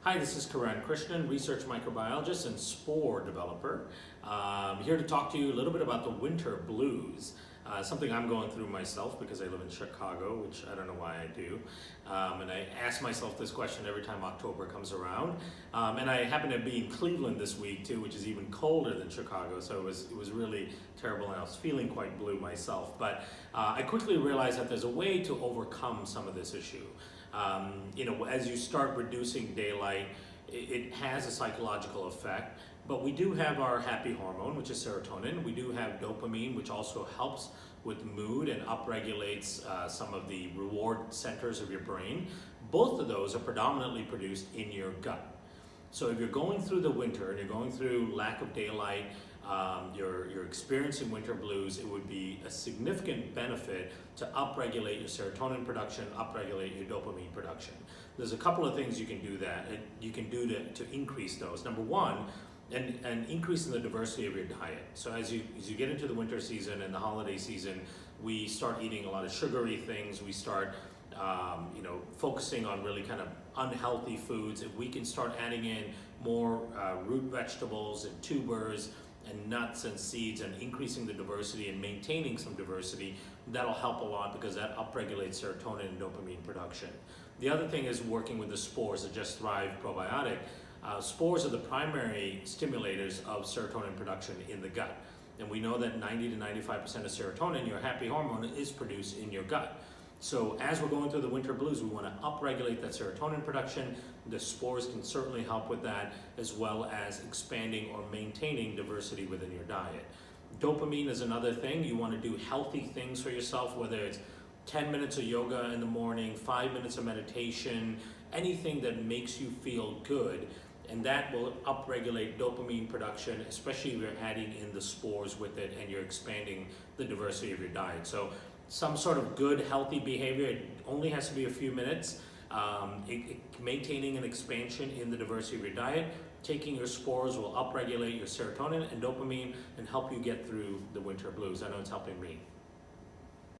Hi, this is Karan Krishnan, research microbiologist and spore developer. Here to talk to you a little bit about the winter blues, something I'm going through myself because I live in Chicago, which I don't know why I do. And I ask myself this question every time October comes around. And I happen to be in Cleveland this week too, which is even colder than Chicago, so it was really terrible, and I was feeling quite blue myself. But I quickly realized that there's a way to overcome some of this issue. As you start reducing daylight, it has a psychological effect, but we do have our happy hormone, which is serotonin. We do have dopamine, which also helps with mood and upregulates some of the reward centers of your brain. Both of those are predominantly produced in your gut. So if you're going through the winter and you're going through lack of daylight, you're experiencing winter blues, it would be a significant benefit to upregulate your serotonin production, upregulate your dopamine production. There's a couple of things you can do to increase those. Number one, an increase in the diversity of your diet. So as you get into the winter season and the holiday season, we start eating a lot of sugary things. We start focusing on really kind of unhealthy foods. If we can start adding in more root vegetables and tubers and nuts and seeds and increasing the diversity and maintaining some diversity, that'll help a lot because that upregulates serotonin and dopamine production. The other thing is working with the spores, the Just Thrive Probiotic. Spores are the primary stimulators of serotonin production in the gut. And we know that 90 to 95% of serotonin, your happy hormone, is produced in your gut. So as we're going through the winter blues, we want to upregulate that serotonin production. The spores can certainly help with that, as well as expanding or maintaining diversity within your diet. Dopamine is another thing. You want to do healthy things for yourself, whether it's 10 minutes of yoga in the morning, 5 minutes of meditation, anything that makes you feel good. And that will upregulate dopamine production, especially if you're adding in the spores with it and you're expanding the diversity of your diet. So some sort of good, healthy behavior, it only has to be a few minutes. Maintaining an expansion in the diversity of your diet, taking your spores will upregulate your serotonin and dopamine and help you get through the winter blues. I know it's helping me.